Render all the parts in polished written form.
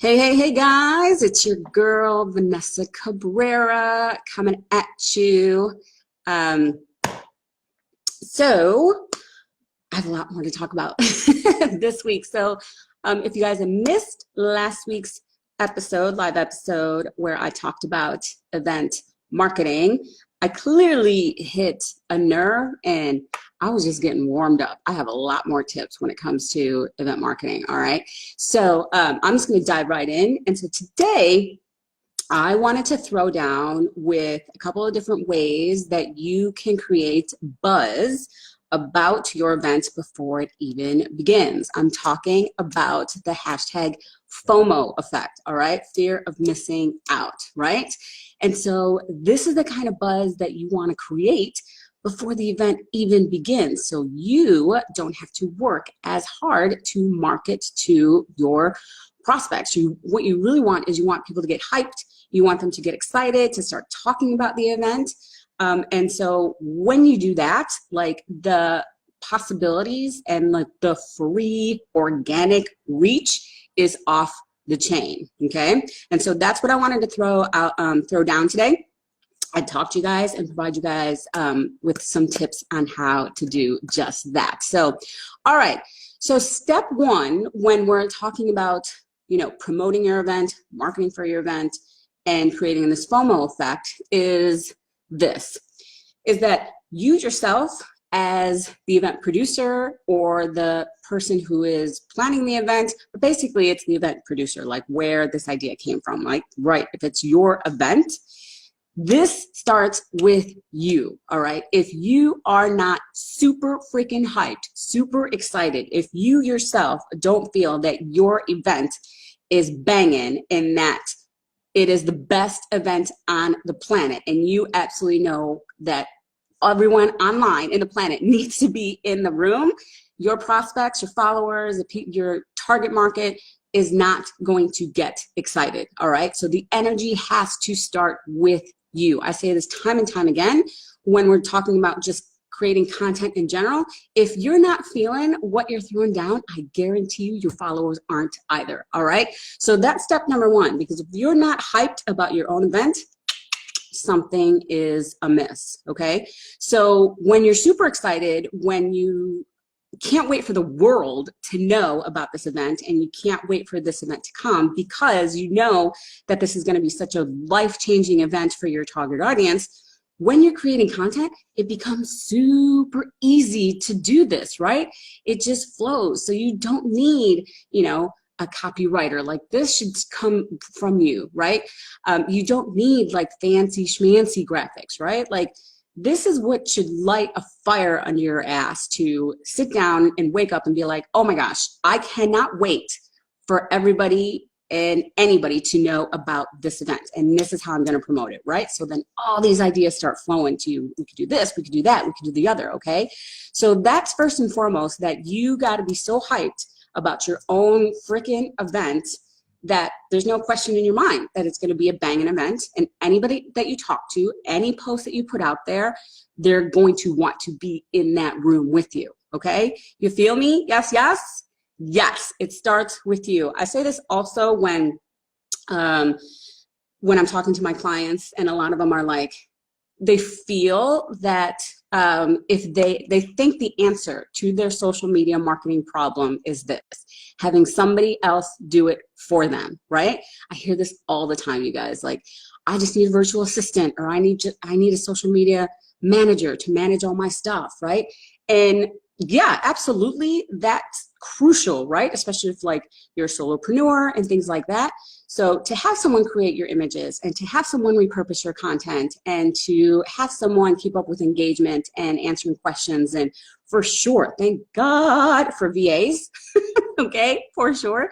Hey guys, it's your girl, Vanessa Cabrera, coming at you. Um, so I have a lot more to talk about this week. If you guys have missed last week's live episode, where I talked about event marketing, I clearly hit a nerve and I was just getting warmed up. I have a lot more tips when it comes to event marketing, all right? So I'm just gonna dive right in. And so today, I wanted to throw down with a couple of different ways that you can create buzz about your event before it even begins. I'm talking about the hashtag FOMO effect, all right? Fear of missing out, right? And so this is the kind of buzz that you want to create before the event even begins, so you don't have to work as hard to market to your prospects. What you really want is you want people to get hyped. You want them to get excited, to start talking about the event. And so when you do that, like the possibilities and like the free organic reach is off the chain, okay? And so that's what I wanted to throw down today. I'd talk to you guys and provide you guys with some tips on how to do just that. So, all right. So step one, when we're talking about, promoting your event, marketing for your event, and creating this FOMO effect is that you yourself as the event producer or the person who is planning the event, but basically it's the event producer, like where this idea came from, like, right, if it's your event, this starts with you, all right? If you are not super freaking hyped, super excited, if you yourself don't feel that your event is banging and that it is the best event on the planet, and you absolutely know that everyone online in the planet needs to be in the room, your prospects, your followers, your target market is not going to get excited, all right? So the energy has to start with you. I say this time and time again when we're talking about just creating content in general. If you're not feeling what you're throwing down, I guarantee you your followers aren't either, all right? So that's step number one, because if you're not hyped about your own event, something is amiss, okay? So when you're super excited, when you can't wait for the world to know about this event and you can't wait for this event to come because you know that this is going to be such a life-changing event for your target audience, when you're creating content, it becomes super easy to do this, right? It just flows. So you don't need, a copywriter. Like, this should come from you, right? You don't need like fancy schmancy graphics, right? Like, this is what should light a fire under your ass to sit down and wake up and be like, oh my gosh, I cannot wait for everybody and anybody to know about this event. And this is how I'm going to promote it, right? So then all these ideas start flowing to you. We could do this, we could do that, we could do the other, okay? So that's first and foremost, that you got to be so hyped about your own freaking event that there's no question in your mind that it's going to be a banging event, and anybody that you talk to, any post that you put out there, they're going to want to be in that room with you, okay? You feel me? Yes, yes? Yes, it starts with you. I say this also when I'm talking to my clients, and a lot of them are like, they feel that if they think the answer to their social media marketing problem is this, having somebody else do it for them, right? I hear this all the time, you guys. Like, I just need a virtual assistant, or I need a social media manager to manage all my stuff, right? And yeah, absolutely, that's crucial, right? Especially if like you're a solopreneur and things like that. So to have someone create your images, and to have someone repurpose your content, and to have someone keep up with engagement and answering questions, and for sure, thank God for VAs, okay, for sure.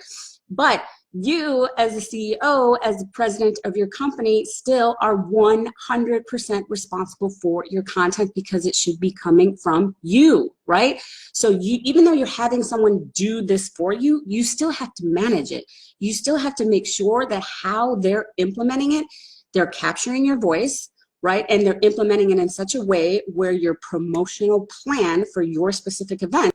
But you as the CEO, as the president of your company, still are 100% responsible for your content, because it should be coming from you, right? So even though you're having someone do this for you, you still have to manage it. You still have to make sure that how they're implementing it, they're capturing your voice, right? And they're implementing it in such a way where your promotional plan for your specific event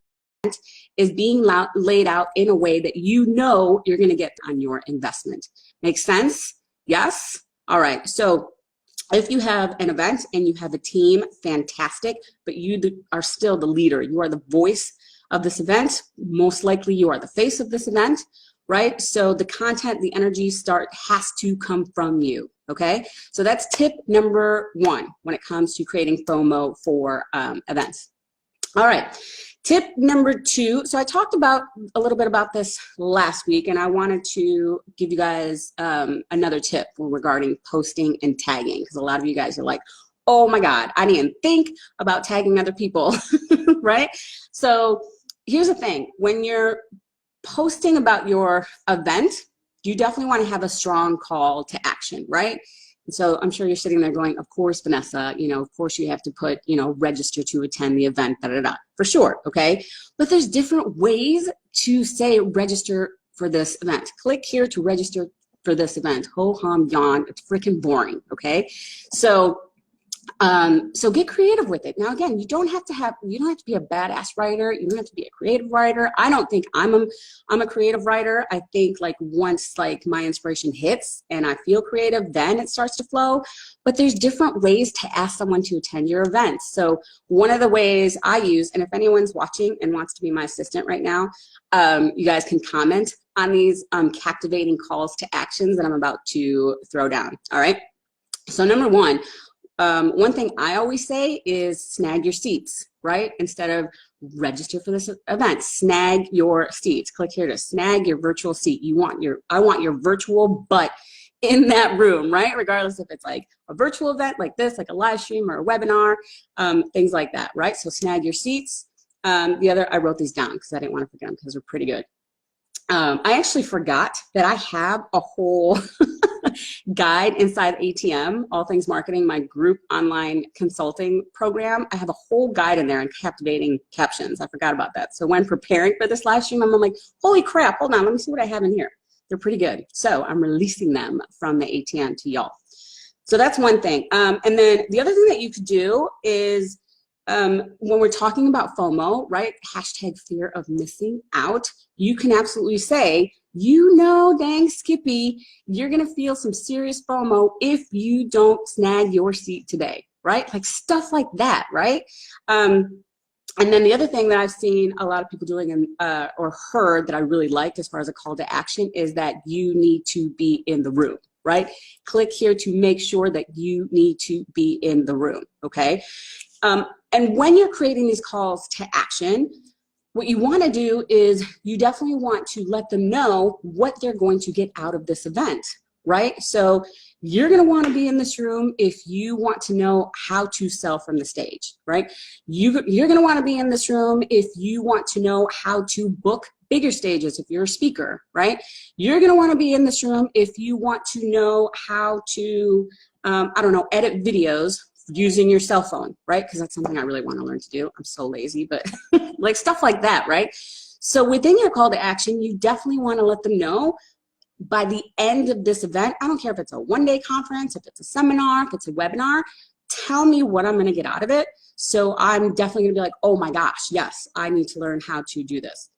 is being laid out in a way that you know you're going to get on your investment. Make sense? Yes? All right. So if you have an event and you have a team, fantastic, but you are still the leader. You are the voice of this event. Most likely you are the face of this event, right? So the content, the energy has to come from you, okay? So that's tip number 1 when it comes to creating FOMO for events. All right. Tip number 2, so I talked about a little bit about this last week, and I wanted to give you guys another tip regarding posting and tagging, because a lot of you guys are like, oh my God, I didn't think about tagging other people, right? So here's the thing, when you're posting about your event, you definitely want to have a strong call to action, right? And so I'm sure you're sitting there going, of course, Vanessa, you know, of course you have to put, you know, register to attend the event, da, da, da, for sure, okay? But there's different ways to say register for this event. Click here to register for this event. Ho hum yawn, it's freaking boring, okay? So get creative with it. Now, again, you don't have to be a badass writer. You don't have to be a creative writer. I don't think I'm a creative writer. I think like once like my inspiration hits and I feel creative, then it starts to flow. But there's different ways to ask someone to attend your event. So one of the ways I use, and if anyone's watching and wants to be my assistant right now, you guys can comment on these captivating calls to actions that I'm about to throw down. All right. So number 1, one thing I always say is snag your seats, right? Instead of register for this event, snag your seats. Click here to snag your virtual seat. I want your virtual butt in that room, right? Regardless if it's like a virtual event like this, like a live stream or a webinar, things like that, right? So snag your seats. I wrote these down because I didn't want to forget them because they're pretty good. I actually forgot that I have a whole guide inside ATM, All Things Marketing, my group online consulting program. I have a whole guide in there on captivating captions. I forgot about that. So when preparing for this live stream, I'm like, holy crap, hold on, let me see what I have in here. They're pretty good. So I'm releasing them from the ATM to y'all. So that's one thing. And then the other thing that you could do is when we're talking about FOMO, right? Hashtag fear of missing out. You can absolutely say, you know, dang Skippy, you're going to feel some serious FOMO if you don't snag your seat today, right? Like stuff like that, right? And then the other thing that I've seen a lot of people doing or heard that I really liked as far as a call to action is that you need to be in the room, right? Click here to make sure that you need to be in the room, okay? And when you're creating these calls to action, what you want to do is you definitely want to let them know what they're going to get out of this event, right? So you're going to want to be in this room if you want to know how to sell from the stage, right? You're going to want to be in this room if you want to know how to book bigger stages if you're a speaker, right? You're going to want to be in this room if you want to know how to, edit videos using your cell phone, right? Because that's something I really want to learn to do. I'm so lazy, but like stuff like that, right? So within your call to action, you definitely want to let them know by the end of this event, I don't care if it's a one-day conference, if it's a seminar, if it's a webinar, tell me what I'm going to get out of it. So I'm definitely going to be like, oh my gosh, yes, I need to learn how to do this.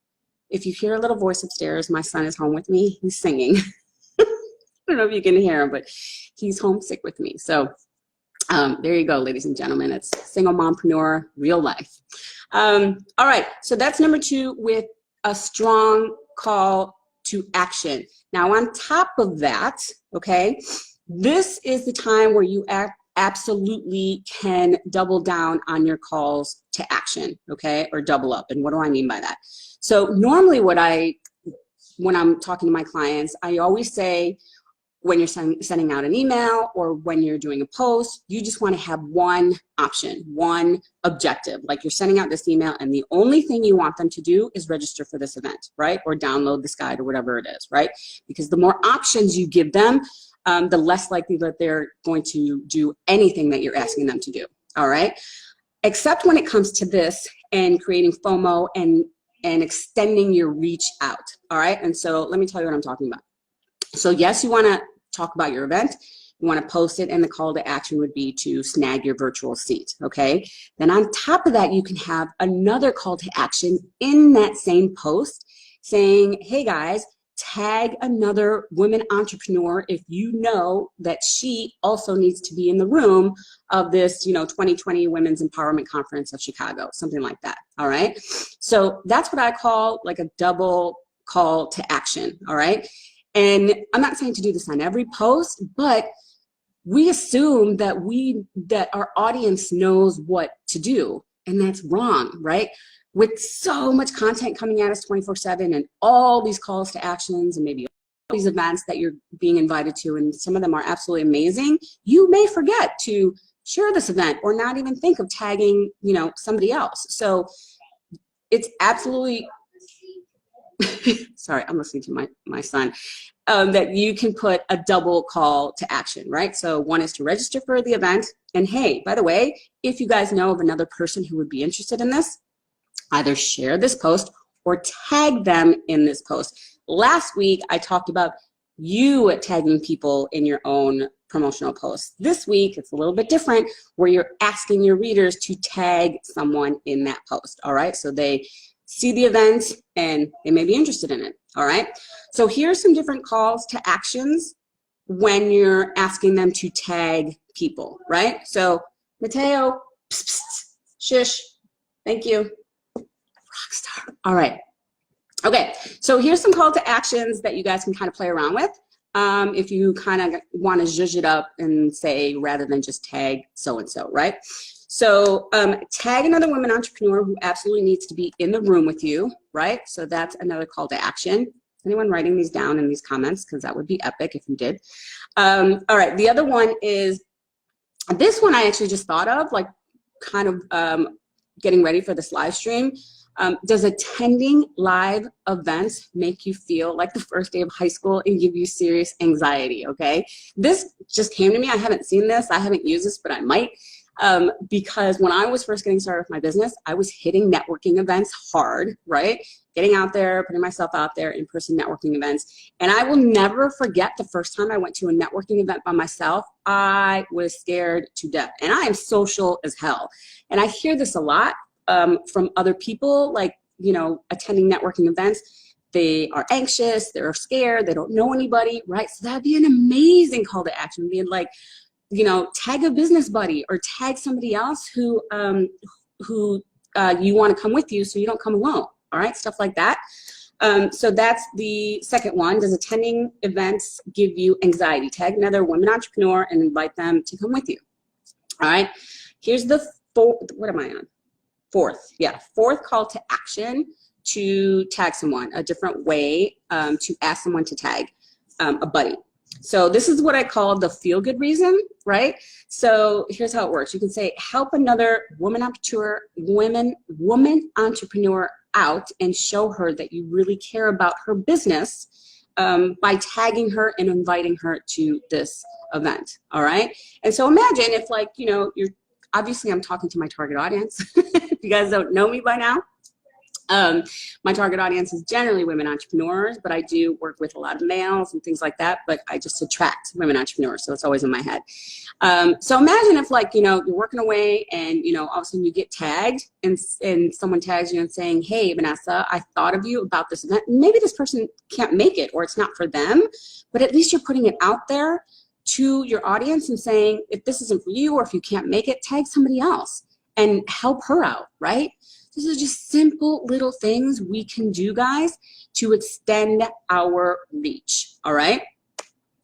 If you hear a little voice upstairs, my son is home with me. He's singing. I don't know if you can hear him, but he's homesick with me. So there you go, ladies and gentlemen. It's single mompreneur, real life. All right, so that's number 2 with a strong call to action. Now, on top of that, okay, this is the time where you absolutely can double down on your calls to action, okay, or double up. And what do I mean by that? So normally when I'm talking to my clients, I always say, when you're sending out an email or when you're doing a post, you just want to have one option, one objective. Like you're sending out this email and the only thing you want them to do is register for this event, right? Or download this guide or whatever it is, right? Because the more options you give them, the less likely that they're going to do anything that you're asking them to do, all right? Except when it comes to this and creating FOMO and extending your reach out, all right? And so let me tell you what I'm talking about. So yes, you want to talk about your event. You want to post it, and the call to action would be to snag your virtual seat, okay? Then on top of that, you can have another call to action in that same post saying, hey guys, tag another women entrepreneur if you know that she also needs to be in the room of this, 2020 Women's Empowerment Conference of Chicago, something like that, all right? So that's what I call like a double call to action, all right? And I'm not saying to do this on every post, but we assume that our audience knows what to do, and that's wrong, right? With so much content coming at us 24/7 and all these calls to actions and maybe all these events that you're being invited to, and some of them are absolutely amazing, you may forget to share this event or not even think of tagging, somebody else. So it's absolutely sorry, I'm listening to my son, that you can put a double call to action, right? So one is to register for the event. And hey, by the way, if you guys know of another person who would be interested in this, either share this post or tag them in this post. Last week, I talked about you tagging people in your own promotional posts. This week, it's a little bit different, where you're asking your readers to tag someone in that post, all right? So they see the event and they may be interested in it, all right? So here's some different calls to actions when you're asking them to tag people, right? So Mateo, psst, psst, shush, thank you, rockstar. All right, okay, so here's some call to actions that you guys can kind of play around with. If you kind of want to zhuzh it up and say, rather than just tag so-and-so, right? So tag another woman entrepreneur who absolutely needs to be in the room with you, right? So that's another call to action. Is anyone writing these down in these comments? Because that would be epic if you did. All right, the other one is, this one I actually just thought of, like kind of getting ready for this live stream. Does attending live events make you feel like the first day of high school and give you serious anxiety, okay? This just came to me. I haven't seen this. I haven't used this, but I might. Because when I was first getting started with my business, I was hitting networking events hard, right? Getting out there, putting myself out there, in-person networking events. And I will never forget the first time I went to a networking event by myself. I was scared to death. And I am social as hell. And I hear this a lot from other people, like, attending networking events. They are anxious, they're scared, they don't know anybody, right? So that'd be an amazing call to action, being like, tag a business buddy or tag somebody else who you want to come with you, so you don't come alone, all right? Stuff like that. So that's the second one. Does attending events give you anxiety? Tag another women entrepreneur and invite them to come with you, all right? Here's the fourth, what am I on? Fourth, yeah, fourth call to action to tag someone, a different way to ask someone to tag a buddy. So this is what I call the feel-good reason, right? So here's how it works. You can say, help another woman entrepreneur out and show her that you really care about her business by tagging her and inviting her to this event, all right? And so imagine if, like, you're, obviously I'm talking to my target audience. If you guys don't know me by now. My target audience is generally women entrepreneurs, but I do work with a lot of males and things like that, but I just attract women entrepreneurs, so it's always in my head. So imagine if, like, you're working away and, all of a sudden you get tagged and someone tags you and saying, hey, Vanessa, I thought of you about this event. Maybe this person can't make it or it's not for them, but at least you're putting it out there to your audience and saying, if this isn't for you or if you can't make it, tag somebody else and help her out, right? These are just simple little things we can do, guys, to extend our reach, all right?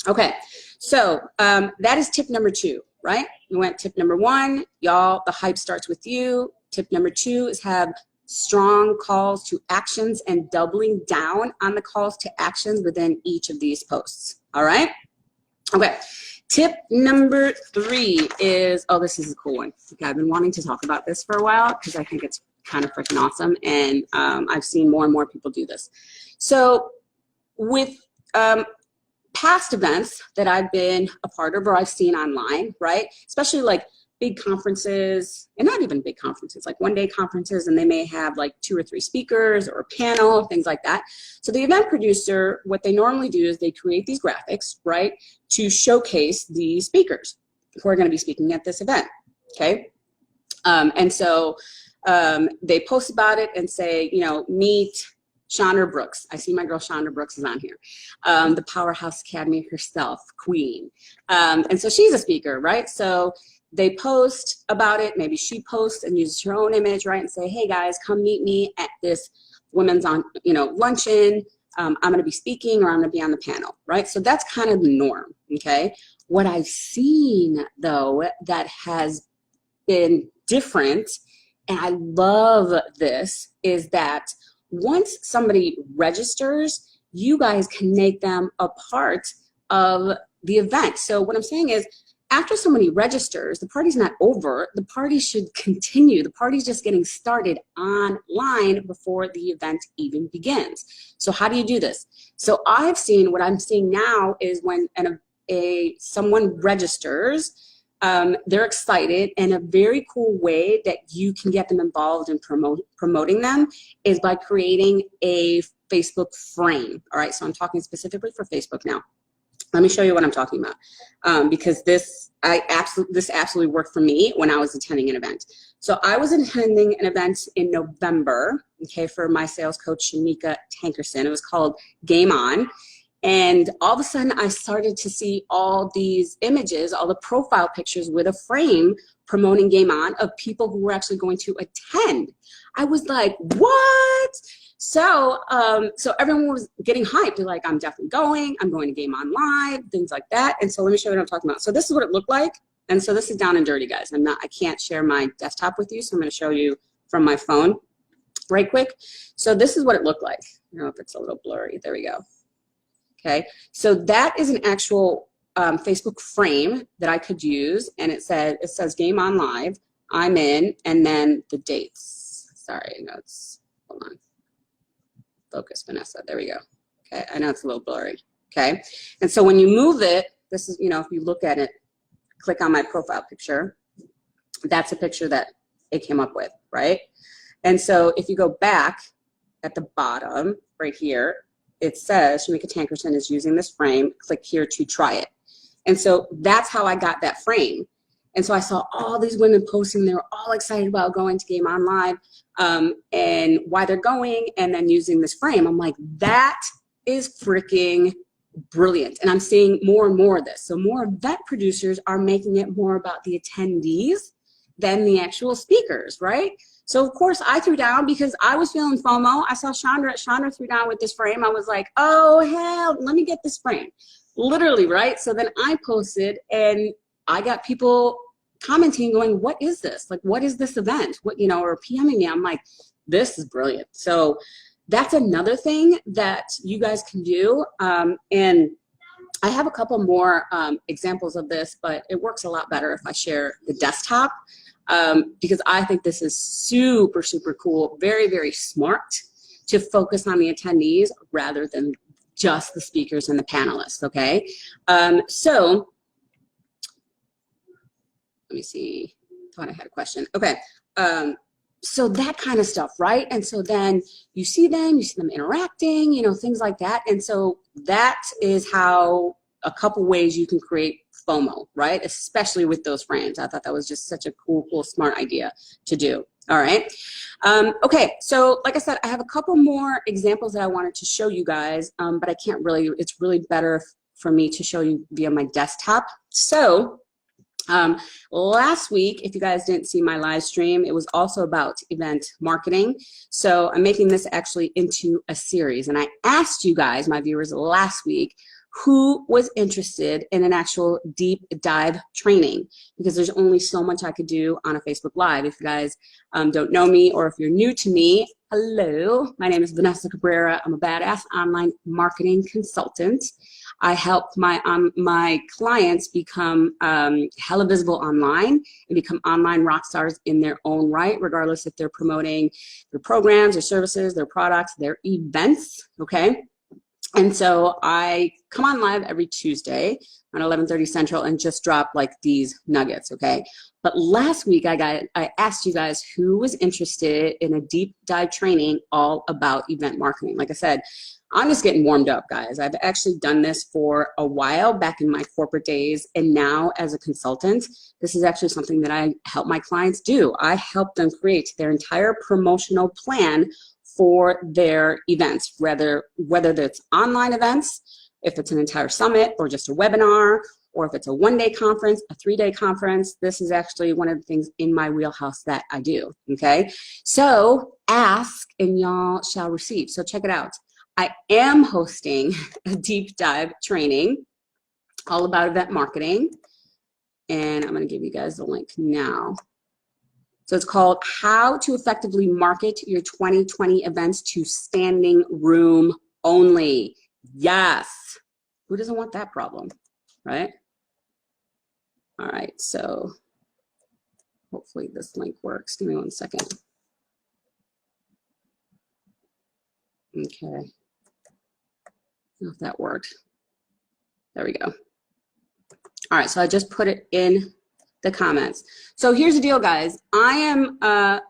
Okay, so that is tip number 2, right? We went tip number 1, y'all, the hype starts with you. Tip number 2 is have strong calls to actions and doubling down on the calls to actions within each of these posts, all right? Okay, tip number 3 is, oh, this is a cool one. Okay, I've been wanting to talk about this for a while because I think it's kind of freaking awesome, and I've seen more and more people do this. So with past events that I've been a part of or I've seen online, right, especially like big conferences, and not even big conferences, like one-day conferences, and they may have like 2 or 3 speakers or a panel, things like that. So the event producer, what they normally do is they create these graphics, right, to showcase the speakers who are going to be speaking at this event, okay? And so they post about it and say, you know, meet Chandra Brooks. I see my girl Chandra Brooks is on here. The Powerhouse Academy herself, queen. And so she's a speaker, right? So they post about it. Maybe she posts and uses her own image, right? And say, hey guys, come meet me at this women's luncheon. I'm going to be speaking, or I'm going to be on the panel, right? So that's kind of the norm, okay? What I've seen though that has been different, and I love this, is that once somebody registers, you guys can make them a part of the event. So what I'm saying is, after somebody registers, the party's not over. The party should continue. The party's just getting started online before the event even begins. So how do you do this? So what I'm seeing now is when someone registers, they're excited, and a very cool way that you can get them involved in promoting them is by creating a Facebook frame. All right, so I'm talking specifically for Facebook now. Let me show you what I'm talking about, because this absolutely worked for me when I was attending an event. So I was attending an event in November, okay, for my sales coach, Shanika Tankerson. It was called Game On. And all of a sudden, I started to see all these images, all the profile pictures with a frame promoting Game On of people who were actually going to attend. I was like, what? So everyone was getting hyped. They're like, I'm definitely going. I'm going to Game On Live, things like that. And so let me show you what I'm talking about. So this is what it looked like. And so this is down and dirty, guys. I can't share my desktop with you, so I'm going to show you from my phone right quick. So this is what it looked like. I don't know if it's a little blurry. There we go. Okay, so that is an actual Facebook frame that I could use, and it says Game On Live, I'm in, and then the dates. Sorry, no, hold on. Focus, Vanessa. There we go. Okay, I know it's a little blurry. Okay, and so when you move it, this is, if you look at it, click on my profile picture, that's a picture that it came up with, right? And so if you go back at the bottom right here, it says Shanika Tankerson is using this frame. Click here to try it. And so that's how I got that frame. And so I saw all these women posting. They were all excited about going to Game On Live and why they're going, and then using this frame. I'm like, that is freaking brilliant. And I'm seeing more and more of this. So more event producers are making it more about the attendees than the actual speakers, right? So of course I threw down because I was feeling FOMO. I saw Chandra threw down with this frame. I was like, oh hell, let me get this frame. Literally, right? So then I posted, and I got people commenting going, what is this? Like, what is this event? What, or PMing me. I'm like, this is brilliant. So that's another thing that you guys can do. And I have a couple more examples of this, but it works a lot better if I share the desktop. Because I think this is super, super cool, very, very smart to focus on the attendees rather than just the speakers and the panelists, okay? So, let me see, thought I had a question. Okay, so that kind of stuff, right? And so then you see them interacting, things like that. And so that is how a couple ways you can create FOMO, right? Especially with those frames. I thought that was just such a cool, smart idea to do. All right. Okay. So like I said, I have a couple more examples that I wanted to show you guys, but I can't really, it's really better for me to show you via my desktop. So last week, if you guys didn't see my live stream, it was also about event marketing. So I'm making this actually into a series. And I asked you guys, my viewers, last week, who was interested in an actual deep dive training, because there's only so much I could do on a Facebook Live. If you guys don't know me, or if you're new to me, hello, my name is Vanessa Cabrera. I'm a badass online marketing consultant. I help my clients become hella visible online and become online rock stars in their own right, regardless if they're promoting their programs, their services, their products, their events, okay? And so I come on live every Tuesday on 11:30 Central and just drop like these nuggets, okay? But last week I asked you guys who was interested in a deep dive training all about event marketing. Like I said, I'm just getting warmed up, guys. I've actually done this for a while back in my corporate days, and now as a consultant, this is actually something that I help my clients do. I help them create their entire promotional plan for their events, whether it's online events, if it's an entire summit or just a webinar, or if it's a one-day conference, a three-day conference. This is actually one of the things in my wheelhouse that I do, okay? So ask and y'all shall receive. So check it out. I am hosting a deep dive training all about event marketing, and I'm gonna give you guys the link now. So it's called How to Effectively Market Your 2020 Events to Standing Room Only. Yes. Who doesn't want that problem, right? All right, so hopefully this link works. Give me one second. Okay. I don't know if that worked. There we go. All right, so I just put it in the comments. So here's the deal, guys. I am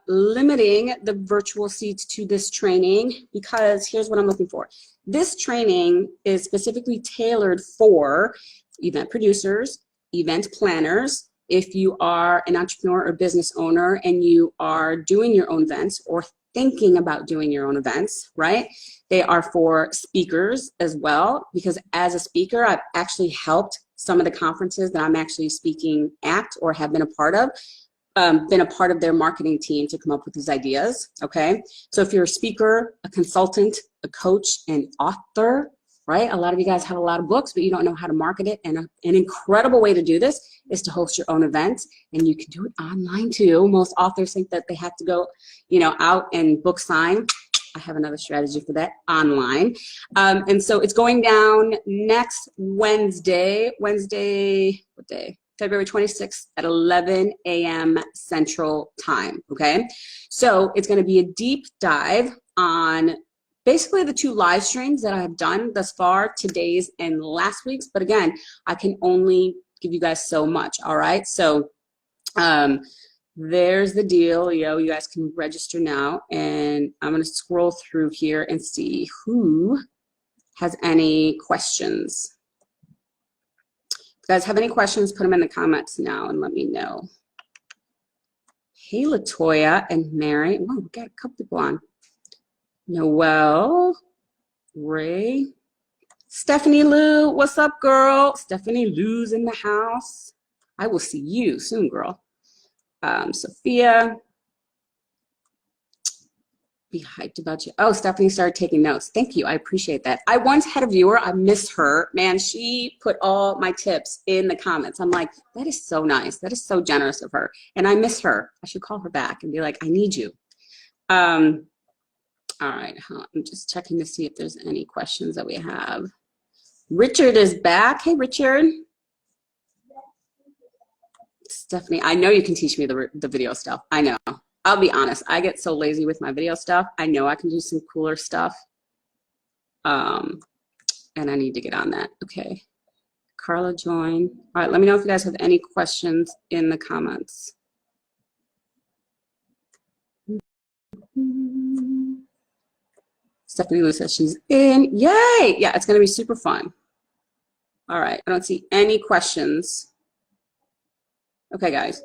limiting the virtual seats to this training because here's what I'm looking for. This training is specifically tailored for event producers, event planners. If you are an entrepreneur or business owner and you are doing your own events or thinking about doing your own events, right? They are for speakers as well, because as a speaker, I've actually helped some of the conferences that I'm actually speaking at or have been a part of, their marketing team to come up with these ideas, okay? So if you're a speaker, a consultant, a coach, an author, right? A lot of you guys have a lot of books, but you don't know how to market it. And an incredible way to do this is to host your own event, and you can do it online too. Most authors think that they have to go, out and book sign. I have another strategy for that, online. And so it's going down next Wednesday, what day? February 26th at 11 a.m. Central Time, okay? So it's gonna be a deep dive on basically the 2 live streams that I have done thus far, today's and last week's, but again, I can only give you guys so much, all right? So there's the deal, you guys can register now, and I'm gonna scroll through here and see who has any questions. If you guys have any questions, put them in the comments now and let me know. Hey, Latoya and Mary. Whoa, we got a couple people on. Noelle, Ray, Stephanie Lou, what's up, girl? Stephanie Lou's in the house. I will see you soon, girl. Sophia, be hyped about you. Oh, Stephanie started taking notes. Thank you, I appreciate that. I once had a viewer, I miss her. Man, she put all my tips in the comments. I'm like, that is so nice. That is so generous of her. And I miss her. I should call her back and be like, I need you. All right, I'm just checking to see if there's any questions that we have. Richard is back. Hey, Richard. Stephanie, I know you can teach me the video stuff. I know. I'll be honest. I get so lazy with my video stuff. I know I can do some cooler stuff. And I need to get on that. Okay. Carla joined. All right, let me know if you guys have any questions in the comments. Stephanie Lou says she's in. Yay! Yeah, it's going to be super fun. All right, I don't see any questions. Okay, guys.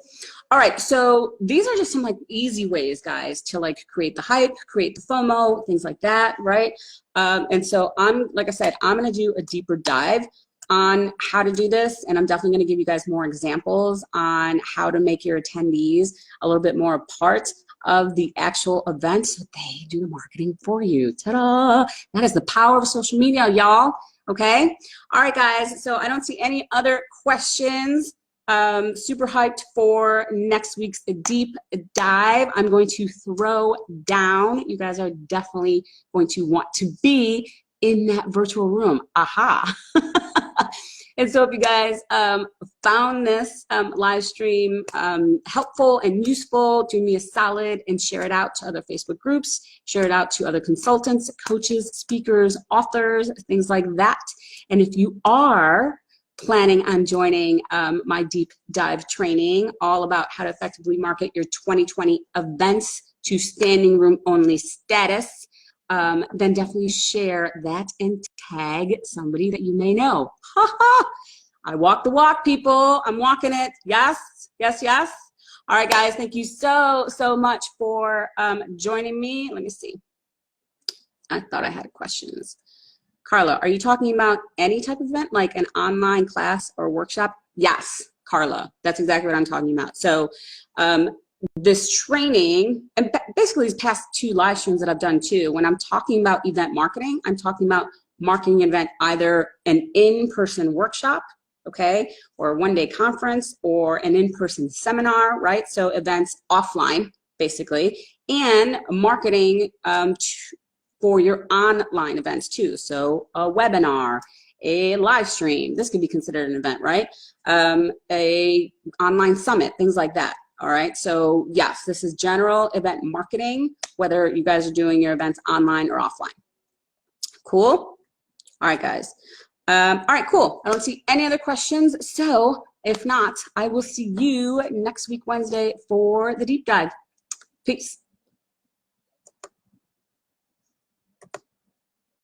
All right, so these are just some like easy ways, guys, to like create the hype, create the FOMO, things like that, right? And so like I said, I'm going to do a deeper dive on how to do this, and I'm definitely going to give you guys more examples on how to make your attendees a little bit more a part of the actual event so they do the marketing for you. Ta-da! That is the power of social media, y'all. Okay? All right, guys. So I don't see any other questions. Super hyped for next week's deep dive. I'm going to throw down. You guys are definitely going to want to be in that virtual room. Aha. And so if you guys found this live stream helpful and useful, do me a solid and share it out to other Facebook groups, share it out to other consultants, coaches, speakers, authors, things like that. And if you are planning on joining my deep dive training all about how to effectively market your 2020 events to standing room only status, then definitely share that and tag somebody that you may know. Ha ha! I walk the walk, people. I'm walking it. Yes, yes, yes. All right, guys, thank you so much for joining me. Let me see. I thought I had questions. Carla, are you talking about any type of event, like an online class or workshop? Yes, Carla, that's exactly what I'm talking about. So this training, and basically these past 2 live streams that I've done too, when I'm talking about event marketing, I'm talking about marketing an event, either an in-person workshop, okay, or a one-day conference, or an in-person seminar, right? So events offline, basically, and marketing for your online events too. So a webinar, a live stream, this could be considered an event, right? A online summit, things like that. All right, so yes, this is general event marketing, whether you guys are doing your events online or offline. Cool? All right, guys. All right, cool. I don't see any other questions. So if not, I will see you next week, Wednesday, for the deep dive. Peace.